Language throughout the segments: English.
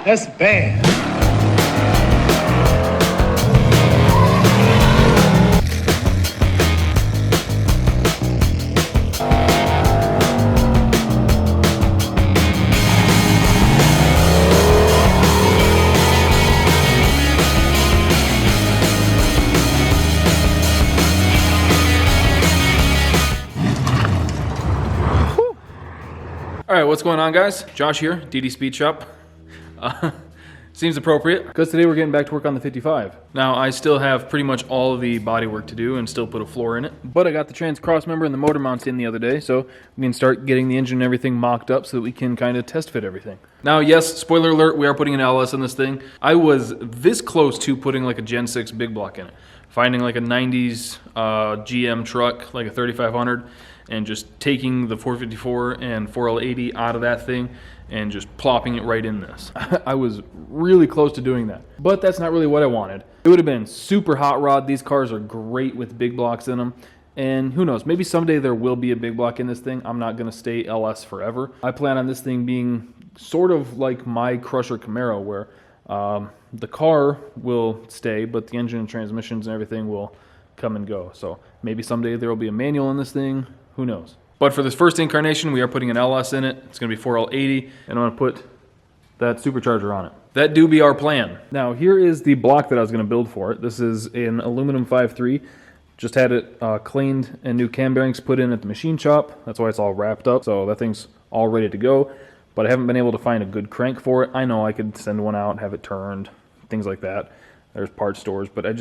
That's bad. All right, what's going on, guys? Josh here, DD Speed Shop. Seems appropriate because today we're getting back to work on the 55. Now, I still have pretty much all of the body work to do and still put a floor in it. But I got the trans cross member and the motor mounts in the other day, so we can start getting the engine and everything mocked up so that we can kind of test fit everything. Now, yes, spoiler alert, we are putting an LS in this thing. I was this close to putting like a Gen 6 big block in it. Finding like a 90s GM truck, like a 3500, and just taking the 454 and 4L80 out of that thing and just plopping it right in this. I was really close to doing that, but that's not really what I wanted. It would have been super hot rod. These cars are great with big blocks in them, and who knows, maybe someday there will be a big block in this thing. I'm not going to stay LS forever. I plan on this thing being sort of like my Crusher Camaro, where the car will stay, but the engine and transmissions and everything will come and go. So maybe someday there will be a manual in this thing. Who knows? But for this first incarnation, we are putting an LS in it. It's going to be 4L80, and I'm going to put that supercharger on it. That do be our plan. Now, here is the block that I was going to build for it. This is an aluminum 5.3. Just had it cleaned and new cam bearings put in at the machine shop. That's why it's all wrapped up. So that thing's all ready to go. But I haven't been able to find a good crank for it. I know I could send one out, have it turned, things like that. There's parts stores, but I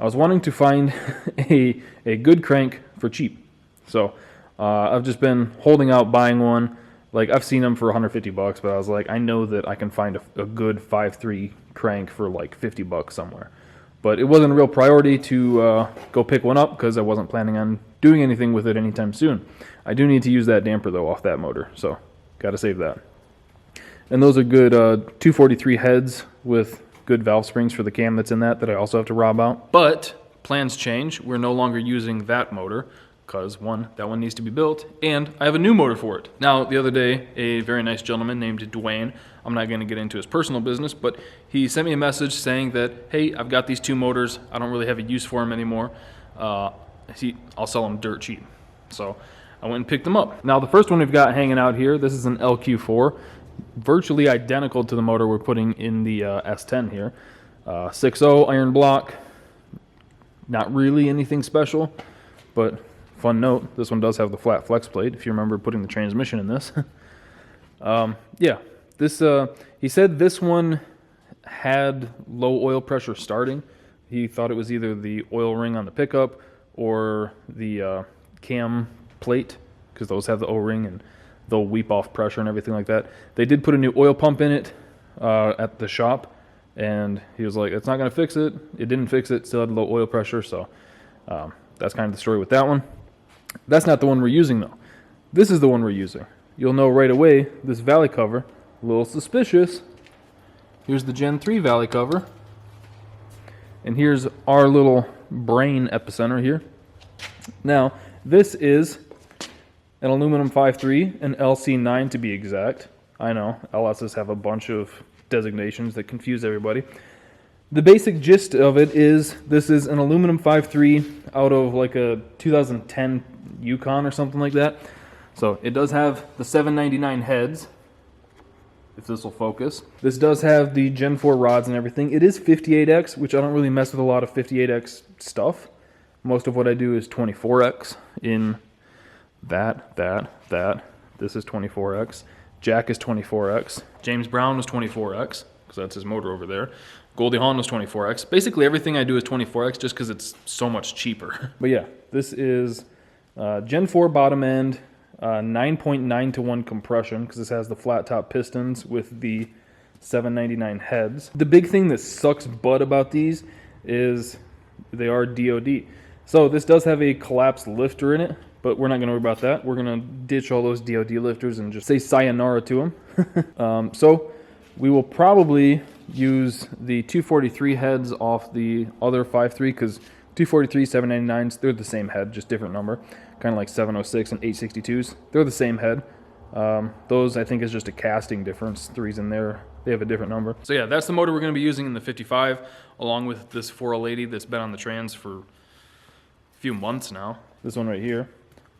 was wanting to find a good crank for cheap. So I've just been holding out buying one. Like, I've seen them for 150 bucks, but I was like, I know that I can find a good 5.3 crank for like 50 bucks somewhere. But it wasn't a real priority to go pick one up because I wasn't planning on doing anything with it anytime soon. I do need to use that damper though off that motor, so got to save that. And those are good 243 heads with good valve springs for the cam that's in that I also have to rob out. But plans change. We're no longer using that motor because, one, that one needs to be built, and I have a new motor for it. Now, the other day, a very nice gentleman named Dwayne, I'm not going to get into his personal business, but he sent me a message saying that, hey, I've got these two motors. I don't really have a use for them anymore. I'll sell them dirt cheap. So I went and picked them up. Now, the first one we've got hanging out here, this is an LQ4, virtually identical to the motor we're putting in the S10 here. 6.0 iron block, not really anything special, but fun note, this one does have the flat flex plate, if you remember putting the transmission in this. Yeah, this he said this one had low oil pressure starting. He thought it was either the oil ring on the pickup or the cam plate, because those have the O-ring and they'll weep off pressure and everything like that. They did put a new oil pump in it at the shop, and he was like, it's not going to fix it. It didn't fix it, still had low oil pressure, so that's kind of the story with that one. That's not the one we're using though. This is the one we're using. You'll know right away, this valley cover, a little suspicious. Here's the Gen 3 valley cover. And here's our little brain epicenter here. Now, this is an aluminum 5.3, an LC9 to be exact. I know, LSs have a bunch of designations that confuse everybody. The basic gist of it is this is an aluminum 5.3 out of like a 2010 Yukon or something like that. So it does have the 799 heads, if this will focus. This does have the Gen 4 rods and everything. It is 58X, which I don't really mess with a lot of 58X stuff. Most of what I do is 24X in that. This is 24X. Jack is 24X. James Brown was 24X, because that's his motor over there. Goldie Hawn was 24X. Basically everything I do is 24X just because it's so much cheaper. But yeah, this is Gen 4 bottom end, 9.9 to 1 compression, because this has the flat top pistons with the 799 heads. The big thing that sucks butt about these is they are DOD. So this does have a collapsed lifter in it, but we're not going to worry about that. We're going to ditch all those DOD lifters and just say sayonara to them. So we will probably use the 243 heads off the other 5.3, because 243, 799s, they're the same head, just different number. Kind of like 706 and 862s. They're the same head. Those, I think, is just a casting difference. The reason they're they have a different number. So yeah, that's the motor we're going to be using in the 55, along with this 4L80 that's been on the trans for a few months now. This one right here.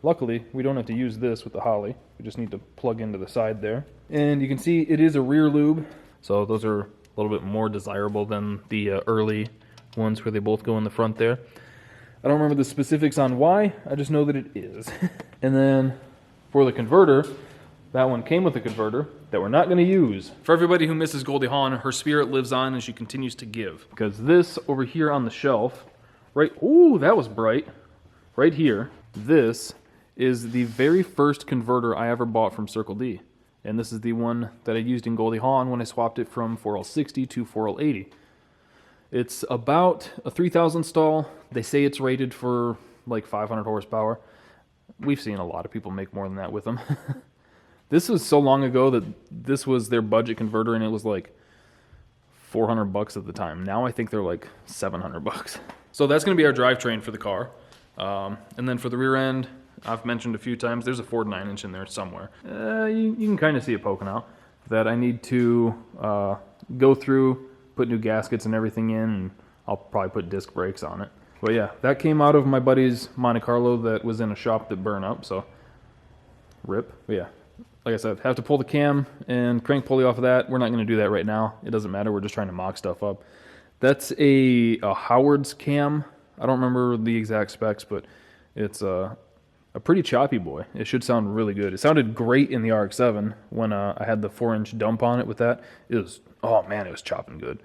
Luckily, we don't have to use this with the Holly. We just need to plug into the side there. And you can see it is a rear lube, so those are a little bit more desirable than the early ones where they both go in the front there. I don't remember the specifics on why, I just know that it is. And then for the converter, that one came with a converter that we're not going to use. For everybody who misses Goldie Hawn, her spirit lives on and she continues to give. Because this over here on the shelf, right, ooh, that was bright, right here, this is the very first converter I ever bought from Circle D. And this is the one that I used in Goldie Hawn when I swapped it from 4L60 to 4L80. It's about a 3,000 stall. They say it's rated for like 500 horsepower. We've seen a lot of people make more than that with them. This was so long ago that this was their budget converter and it was like 400 bucks at the time. Now I think they're like 700 bucks. So that's going to be our drivetrain for the car. And then for the rear end, I've mentioned a few times, there's a Ford 9-inch in there somewhere. You can kind of see it poking out. That I need to go through, put new gaskets and everything in, and I'll probably put disc brakes on it. But yeah, that came out of my buddy's Monte Carlo that was in a shop that burned up, so rip. But yeah, like I said, have to pull the cam and crank pulley off of that. We're not going to do that right now. It doesn't matter. We're just trying to mock stuff up. That's a Howard's cam. I don't remember the exact specs, but it's a pretty choppy boy. It should sound really good. It sounded great in the RX-7 when I had the 4-inch dump on it with that. It was, oh man, it was chopping good.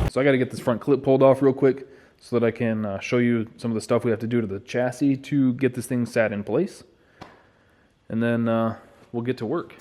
So I got to get this front clip pulled off real quick so that I can show you some of the stuff we have to do to the chassis to get this thing sat in place. And then we'll get to work.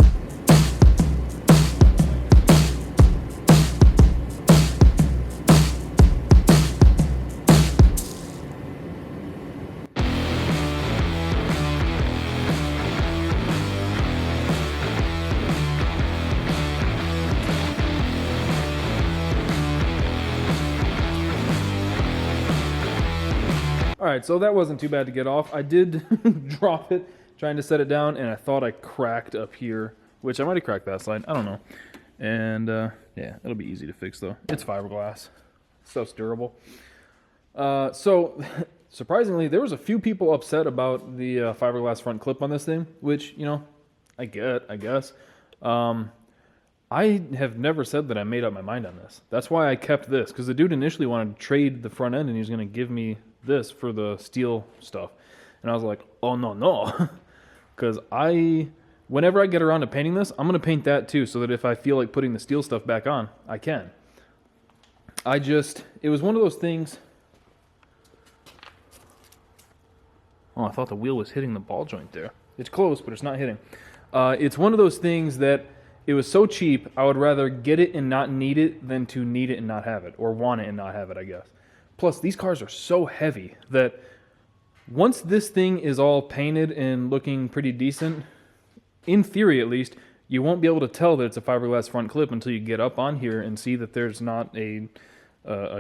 All right, so that wasn't too bad to get off. I did drop it trying to set it down, and I thought I cracked up here, which I might have cracked that side. I don't know. And yeah, it'll be easy to fix though. It's fiberglass. Stuff's durable. So surprisingly, there was a few people upset about the fiberglass front clip on this thing, which, you know, I guess. I have never said that I made up my mind on this. That's why I kept this, because the dude initially wanted to trade the front end and he was going to give me this for the steel stuff. And I was like, oh, no. Because whenever I get around to painting this, I'm going to paint that too, so that if I feel like putting the steel stuff back on, I can. It was one of those things. Oh, I thought the wheel was hitting the ball joint there. It's close, but it's not hitting. It's one of those things that it was so cheap, I would rather get it and not need it than to need it and not have it, or want it and not have it, I guess. Plus, these cars are so heavy that once this thing is all painted and looking pretty decent, in theory at least, you won't be able to tell that it's a fiberglass front clip until you get up on here and see that there's not a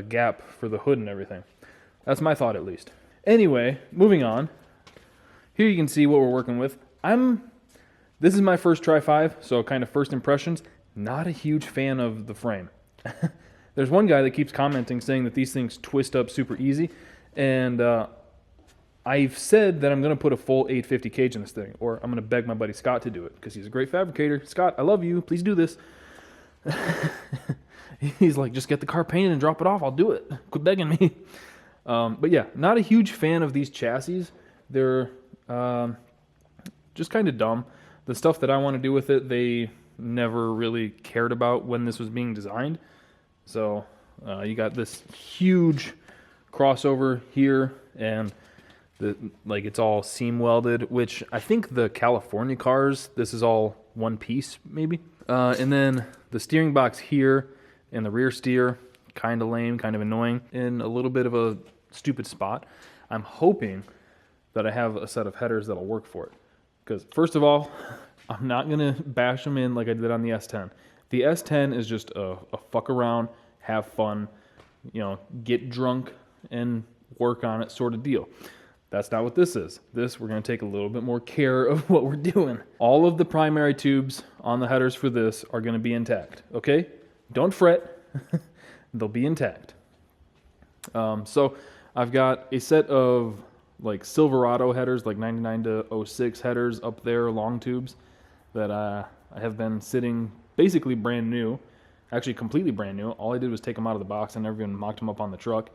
gap for the hood and everything. That's my thought at least. Anyway, moving on. Here you can see what we're working with. This is my first Tri-5, so kind of first impressions. Not a huge fan of the frame. There's one guy that keeps commenting saying that these things twist up super easy, and I've said that I'm going to put a full 850 cage in this thing, or I'm going to beg my buddy Scott to do it, because he's a great fabricator. Scott, I love you. Please do this. He's like, just get the car painted and drop it off. I'll do it. Quit begging me. But yeah, not a huge fan of these chassis. They're just kind of dumb. The stuff that I want to do with it, they never really cared about when this was being designed. So you got this huge crossover here, and it's all seam welded, which I think the California cars, this is all one piece maybe. And then the steering box here and the rear steer, kind of lame, kind of annoying, in a little bit of a stupid spot. I'm hoping that I have a set of headers that'll work for it. Because first of all, I'm not gonna bash them in like I did on the S10. The S10 is just a fuck around, have fun, you know, get drunk and work on it sort of deal. That's not what this is. This, we're gonna take a little bit more care of what we're doing. All of the primary tubes on the headers for this are gonna be intact, okay? Don't fret, they'll be intact. So I've got a set of like Silverado headers, like 99 to 06 headers up there, long tubes, that I have been sitting basically brand new, actually completely brand new. All I did was take them out of the box. I never even mocked them up on the truck.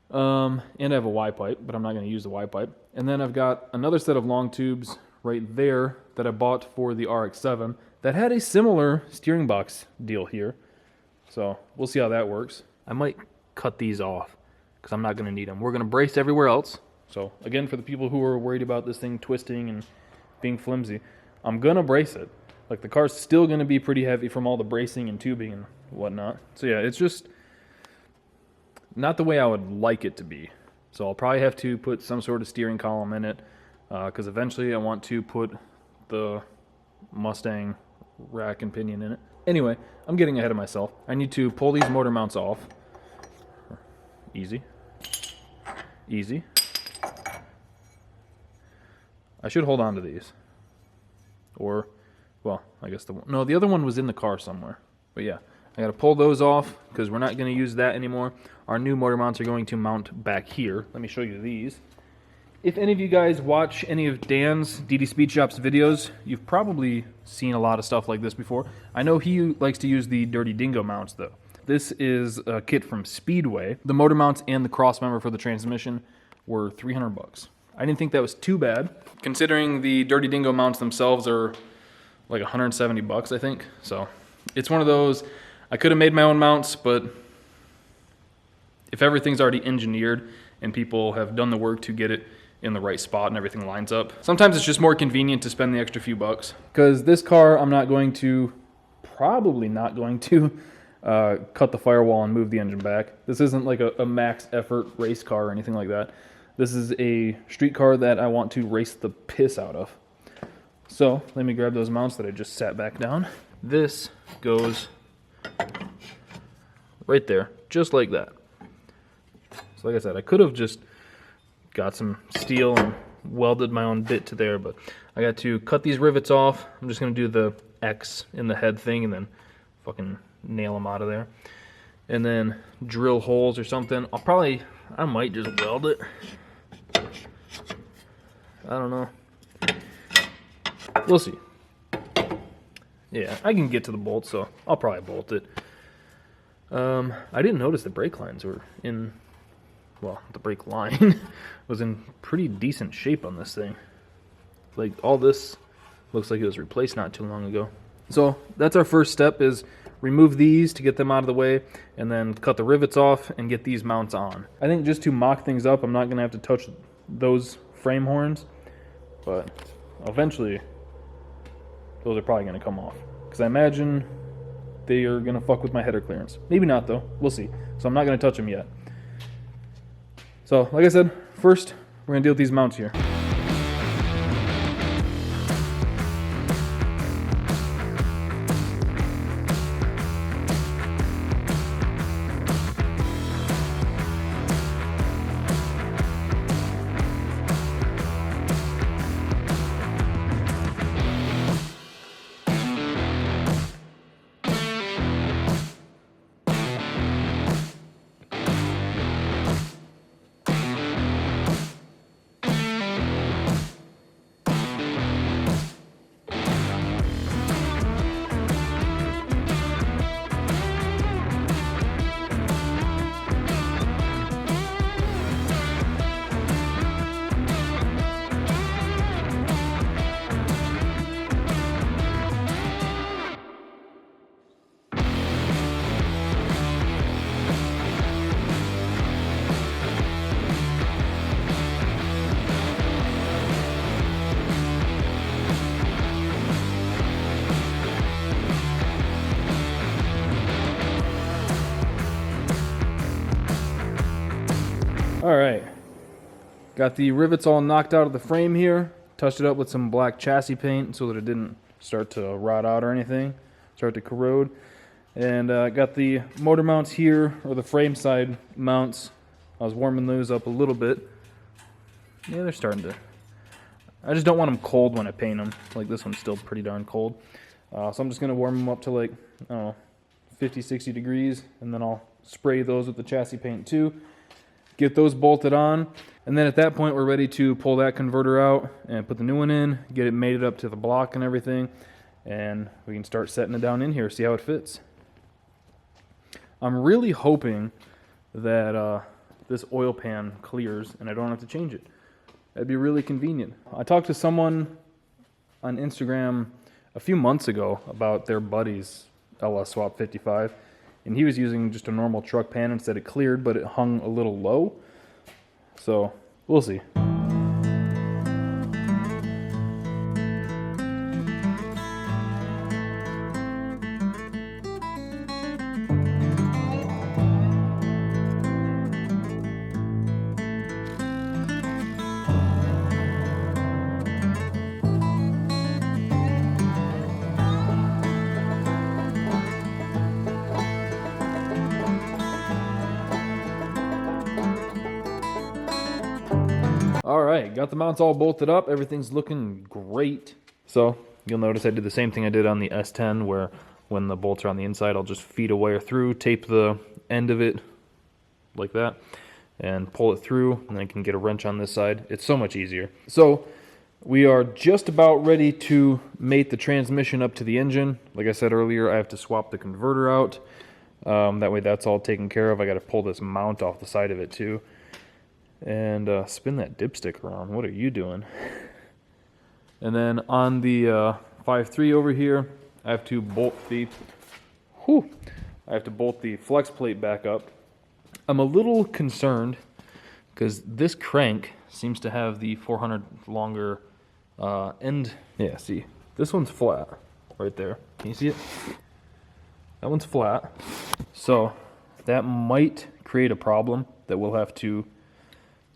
And I have a Y-pipe, but I'm not going to use the Y-pipe. And then I've got another set of long tubes right there that I bought for the RX-7 that had a similar steering box deal here. So we'll see how that works. I might cut these off because I'm not going to need them. We're going to brace everywhere else. So again, for the people who are worried about this thing twisting and being flimsy, I'm going to brace it. Like, the car's still going to be pretty heavy from all the bracing and tubing and whatnot. So yeah, it's just not the way I would like it to be. So I'll probably have to put some sort of steering column in it, because eventually I want to put the Mustang rack and pinion in it. Anyway, I'm getting ahead of myself. I need to pull these motor mounts off. Easy. Easy. I should hold on to these. Or, well, I guess the other one was in the car somewhere. But yeah, I got to pull those off because we're not going to use that anymore. Our new motor mounts are going to mount back here. Let me show you these. If any of you guys watch any of Dan's DD Speed Shop's videos, you've probably seen a lot of stuff like this before. I know he likes to use the Dirty Dingo mounts though. This is a kit from Speedway. The motor mounts and the cross member for the transmission were $300. I didn't think that was too bad, considering the Dirty Dingo mounts themselves are like $170, I think. So it's one of those, I could have made my own mounts, but if everything's already engineered and people have done the work to get it in the right spot and everything lines up, sometimes it's just more convenient to spend the extra few bucks. Because this car, I'm probably not going to cut the firewall and move the engine back. This isn't like a max effort race car or anything like that. This is a street car that I want to race the piss out of. So let me grab those mounts that I just sat back down. This goes right there, just like that. So like I said, I could have just got some steel and welded my own bit to there, but I got to cut these rivets off. I'm just going to do the X in the head thing and then fucking nail them out of there. And then drill holes or something. I might just weld it. I don't know. We'll see. Yeah, I can get to the bolt, so I'll probably bolt it. I didn't notice the brake lines were in, well, the brake line was in pretty decent shape on this thing. Like, all this looks like it was replaced not too long ago. So that's our first step, is remove these to get them out of the way, and then cut the rivets off and get these mounts on. I think just to mock things up, I'm not going to have to touch those frame horns, but eventually those are probably going to come off, because I imagine they are going to fuck with my header clearance. Maybe not though, we'll see. So I'm not going to touch them yet. So like I said, first we're going to deal with these mounts here. All right, got the rivets all knocked out of the frame here. Touched it up with some black chassis paint so that it didn't start to rot out or anything, start to corrode. And got the motor mounts here, or the frame side mounts. I was warming those up a little bit. Yeah, they're starting to. I just don't want them cold when I paint them. Like this one's still pretty darn cold. So I'm just going to warm them up to like, I don't know, 50, 60 degrees. And then I'll spray those with the chassis paint too. Get those bolted on. And then at that point we're ready to pull that converter out and put the new one in. Get it mated up to the block and everything. And we can start setting it down in here, see how it fits. I'm really hoping that this oil pan clears and I don't have to change it. That'd be really convenient. I talked to someone on Instagram a few months ago about their buddy's LS Swap 55, and he was using just a normal truck pan and said it cleared, but it hung a little low. So we'll see. Alright, got the mounts all bolted up. Everything's looking great. So, you'll notice I did the same thing I did on the S10, where when the bolts are on the inside, I'll just feed a wire through, tape the end of it like that, and pull it through, and then I can get a wrench on this side. It's so much easier. So, we are just about ready to mate the transmission up to the engine. Like I said earlier, I have to swap the converter out. That way that's all taken care of. I got to pull this mount off the side of it too. And spin that dipstick around. What are you doing? And then on the 5.3 over here, I have to bolt the flex plate back up. I'm a little concerned because this crank seems to have the 400 longer end. Yeah, see, this one's flat right there. Can you see it? That one's flat. So that might create a problem that we'll have to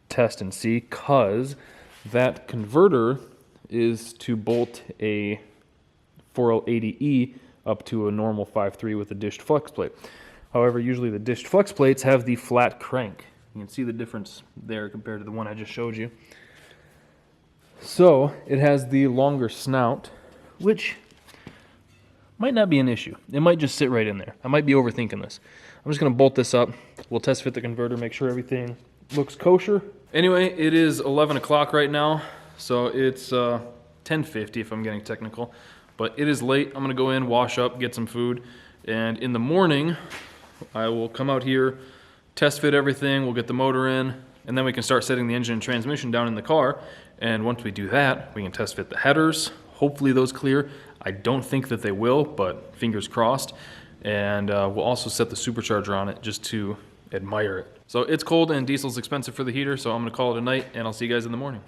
test and see, because that converter is to bolt a 4L80E up to a normal 5.3 with a dished flex plate. However, usually the dished flex plates have the flat crank. You can see the difference there compared to the one I just showed you. So it has the longer snout, which might not be an issue. It might just sit right in there. I might be overthinking this. I'm just going to bolt this up. We'll test fit the converter, make sure everything looks kosher. Anyway, it is 11 o'clock right now, so it's 10:50 if I'm getting technical. But it is late. I'm going to go in, wash up, get some food, and in the morning I will come out here, test fit everything, we'll get the motor in, and then we can start setting the engine and transmission down in the car. And once we do that, we can test fit the headers. Hopefully those clear. I don't think that they will, but fingers crossed. And we'll also set the supercharger on it just to admire it. So it's cold and diesel's expensive for the heater, so I'm gonna call it a night and I'll see you guys in the morning.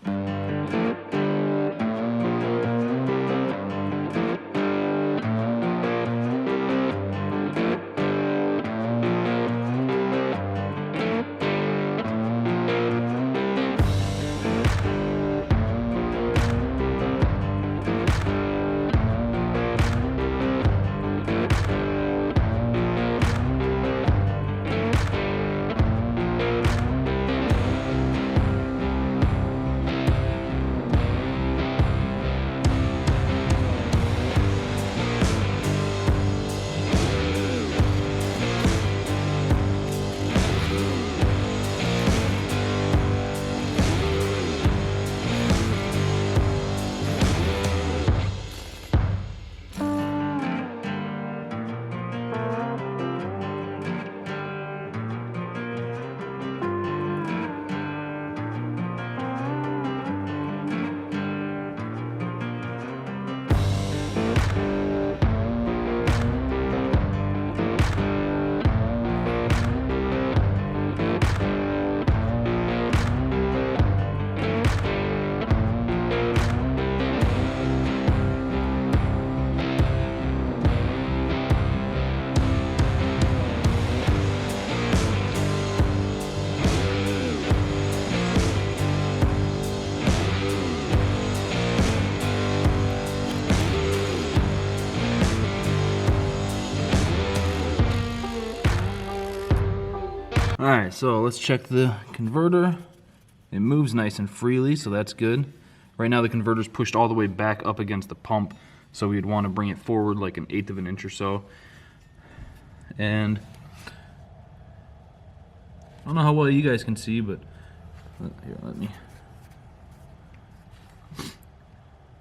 Alright, so let's check the converter. It moves nice and freely, so that's good. Right now the converter's pushed all the way back up against the pump, so we'd want to bring it forward like 1/8 of an inch or so. And I don't know how well you guys can see, but here, let me.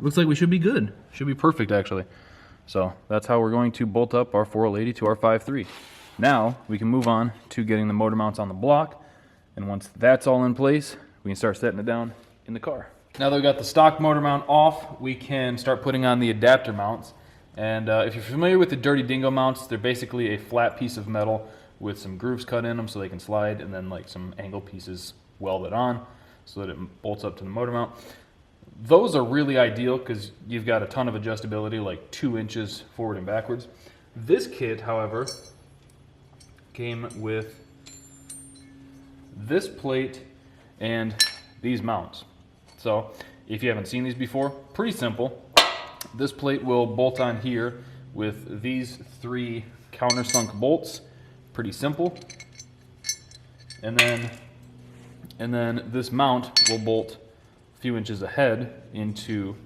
Looks like we should be good. Should be perfect, actually. So that's how we're going to bolt up our 4L80 to our 5.3. Now we can move on to getting the motor mounts on the block, and once that's all in place, we can start setting it down in the car. Now that we got the stock motor mount off, we can start putting on the adapter mounts. And if you're familiar with the Dirty Dingo mounts, they're basically a flat piece of metal with some grooves cut in them so they can slide, and then like some angle pieces welded on so that it bolts up to the motor mount. Those are really ideal because you've got a ton of adjustability, like 2 inches forward and backwards. This kit, however, came with this plate and these mounts. So if you haven't seen these before, pretty simple. This plate will bolt on here with these 3 countersunk bolts. Pretty simple. And then this mount will bolt a few inches ahead into,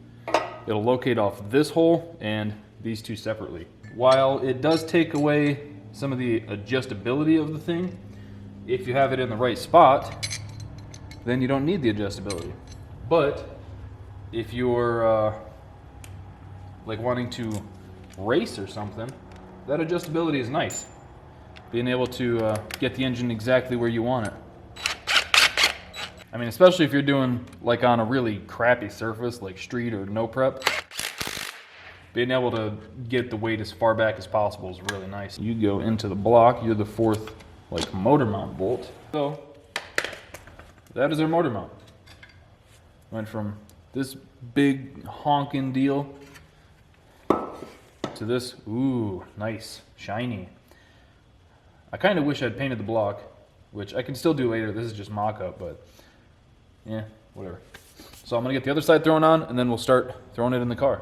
it'll locate off this hole and these 2 separately. While it does take away some of the adjustability of the thing, if you have it in the right spot, then you don't need the adjustability. But if you're like wanting to race or something, that adjustability is nice. Being able to get the engine exactly where you want it. I mean, especially if you're doing like on a really crappy surface like street or no prep, being able to get the weight as far back as possible is really nice. You go into the block, you're the 4th like motor mount bolt. So that is our motor mount. Went from this big honking deal to this, ooh, nice, shiny. I kind of wish I'd painted the block, which I can still do later. This is just mock-up, but yeah, whatever. So I'm gonna get the other side thrown on, and then we'll start throwing it in the car.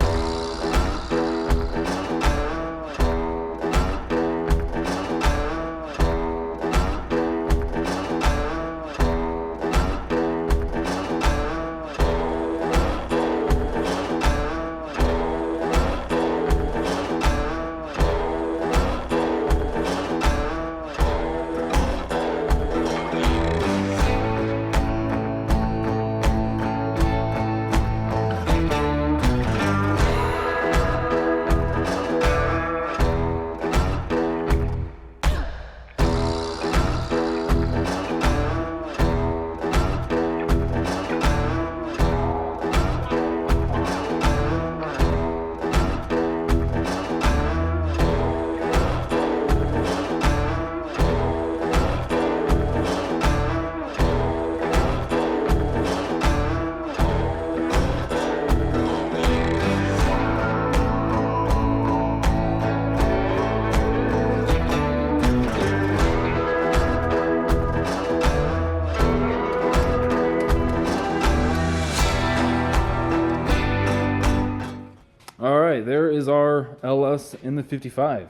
Alright, there is our LS in the 55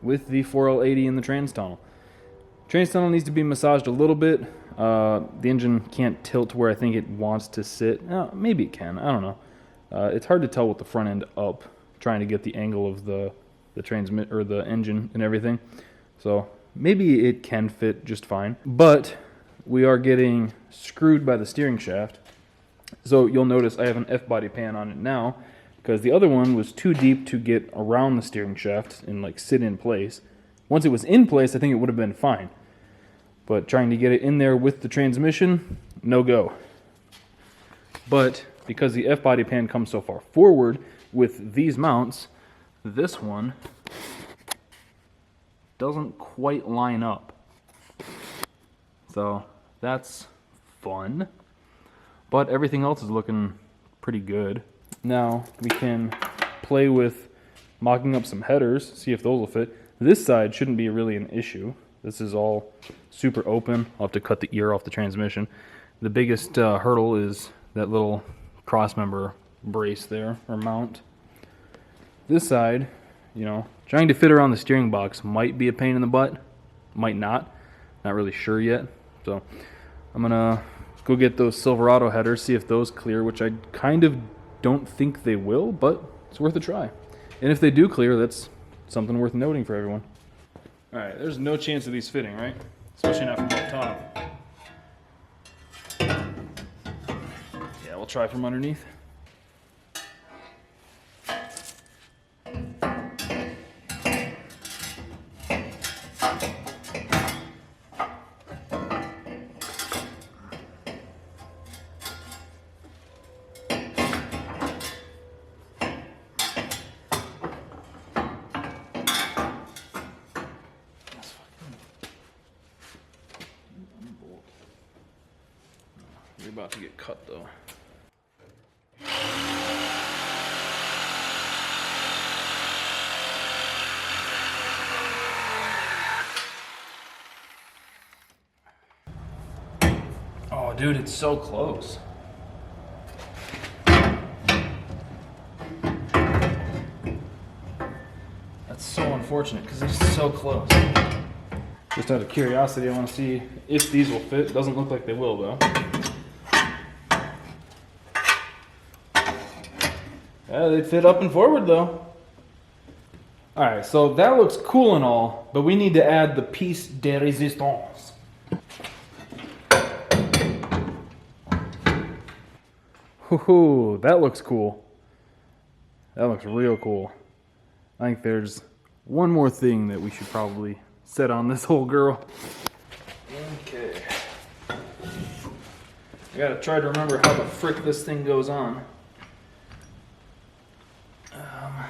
with the 4L80 in the trans tunnel. Trans tunnel needs to be massaged a little bit. The engine can't tilt to where I think it wants to sit. Maybe it can, I don't know. It's hard to tell with the front end up, trying to get the angle of the transmit or the engine and everything. So maybe it can fit just fine. But we are getting screwed by the steering shaft. So you'll notice I have an F-body pan on it now, because the other one was too deep to get around the steering shaft and like sit in place. Once it was in place, I think it would have been fine. But trying to get it in there with the transmission, no go. But because the F-body pan comes so far forward with these mounts, this one doesn't quite line up. So that's fun. But everything else is looking pretty good. Now we can play with mocking up some headers, see if those will fit. This side shouldn't be really an issue. This is all super open. I'll have to cut the ear off the transmission. The biggest hurdle is that little crossmember brace there, or mount. This side, you know, trying to fit around the steering box might be a pain in the butt, might not. Not really sure yet. So I'm gonna go get those Silverado headers, see if those clear, which I kind of don't think they will, but it's worth a try. And if they do clear, that's something worth noting for everyone. All right, there's no chance of these fitting, right? Especially not from up top. Yeah, we'll try from underneath. You're about to get cut though. Oh, dude, it's so close. That's so unfortunate because it's so close. Just out of curiosity, I want to see if these will fit. Doesn't look like they will though. Yeah, they fit up and forward though. Alright, so that looks cool and all, but we need to add the piece de résistance. Woohoo, that looks cool. That looks real cool. I think there's one more thing that we should probably set on this whole girl. Okay. I gotta try to remember how the frick this thing goes on. I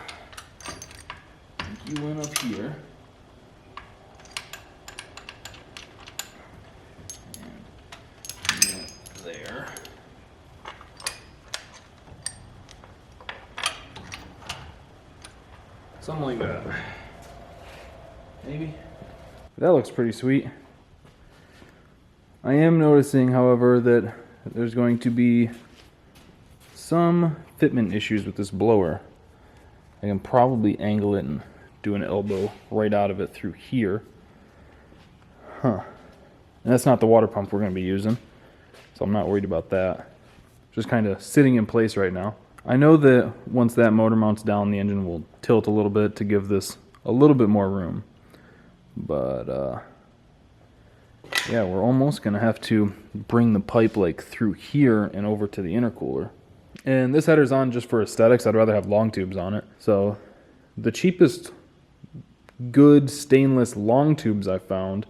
think you went up here. And you went there. Something like that. Maybe? That looks pretty sweet. I am noticing, however, that there's going to be some fitment issues with this blower. I can probably angle it and do an elbow right out of it through here. Huh. And that's not the water pump we're going to be using, so I'm not worried about that. Just kind of sitting in place right now. I know that once that motor mounts down, the engine will tilt a little bit to give this a little bit more room. But, yeah, we're almost going to have to bring the pipe like through here and over to the intercooler. And this header's on just for aesthetics. I'd rather have long tubes on it. So the cheapest good stainless long tubes I found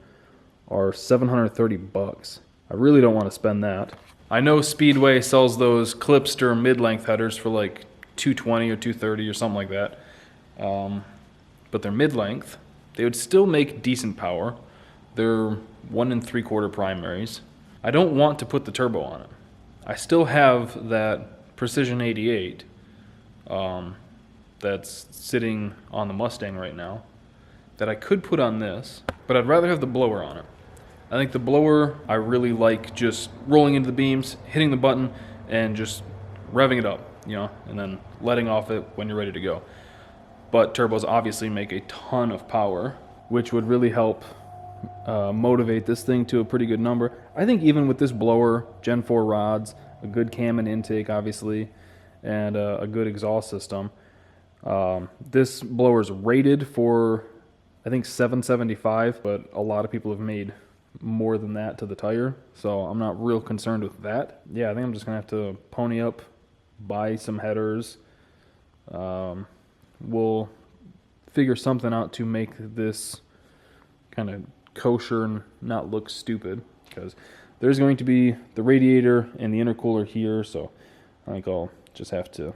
are $730. I really don't want to spend that. I know Speedway sells those Clipster mid-length headers for like $220 or $230 or something like that. But they're mid-length. They would still make decent power. They're 1 3/4 primaries. I don't want to put the turbo on it. I still have that Precision 88 that's sitting on the Mustang right now that I could put on this, but I'd rather have the blower on it. I think the blower, I really like just rolling into the beams, hitting the button, and just revving it up, you know, and then letting off it when you're ready to go. But turbos obviously make a ton of power, which would really help motivate this thing to a pretty good number. I think even with this blower, Gen 4 rods, a good cam and intake obviously, and a good exhaust system, this blower's rated for I think 775, but a lot of people have made more than that to the tire, so I'm not real concerned with that. Yeah, I think I'm just gonna have to pony up, buy some headers. We'll figure something out to make this kind of kosher and not look stupid, because there's going to be the radiator and the intercooler here, so I think I'll just have to,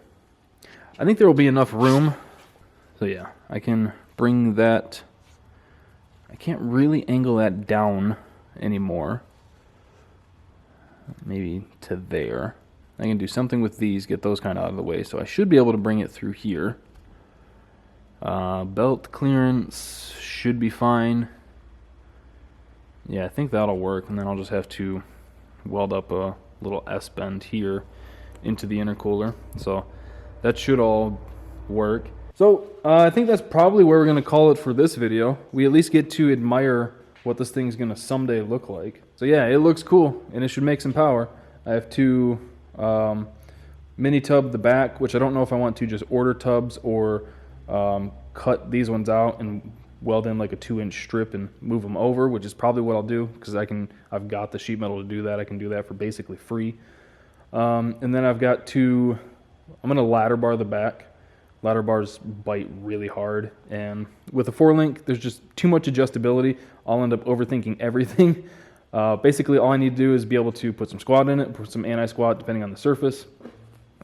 I think there will be enough room. So yeah, I can bring that, I can't really angle that down anymore. Maybe to there. I can do something with these, get those kind of out of the way, so I should be able to bring it through here. Belt clearance should be fine. Yeah, I think that'll work, and then I'll just have to weld up a little S-bend here into the intercooler. So that should all work. So I think that's probably where we're going to call it for this video. We at least get to admire what this thing's gonna someday look like. So yeah, it looks cool, and it should make some power. I have two mini tub the back, which I don't know if I want to just order tubs or cut these ones out and weld in like a 2-inch strip and move them over, which is probably what I'll do, because I've got the sheet metal to do that. I can do that for basically free. And then I've got I'm gonna ladder bar the back. Ladder bars bite really hard, and with a 4-link, there's just too much adjustability. I'll end up overthinking everything. Basically, all I need to do is be able to put some squat in it, put some anti-squat depending on the surface.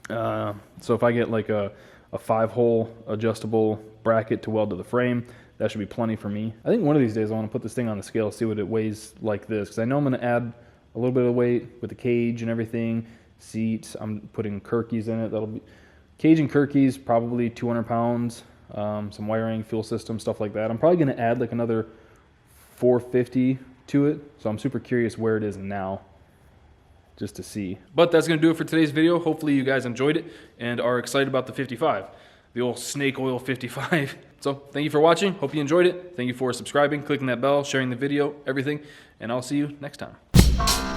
So if I get like a 5-hole adjustable bracket to weld to the frame, that should be plenty for me. I think one of these days I want to put this thing on the scale, see what it weighs like this, because I know I'm going to add a little bit of weight with the cage and everything. Seats, I'm putting Kirkies in it. That'll be cage and Kirkies, probably 200 pounds. Some wiring, fuel system, stuff like that. I'm probably going to add like another 450 to it. So I'm super curious where it is now, just to see. But that's going to do it for today's video. Hopefully you guys enjoyed it and are excited about the 55, the old snake oil 55. So thank you for watching. Hope you enjoyed it. Thank you for subscribing, clicking that bell, sharing the video, everything. And I'll see you next time.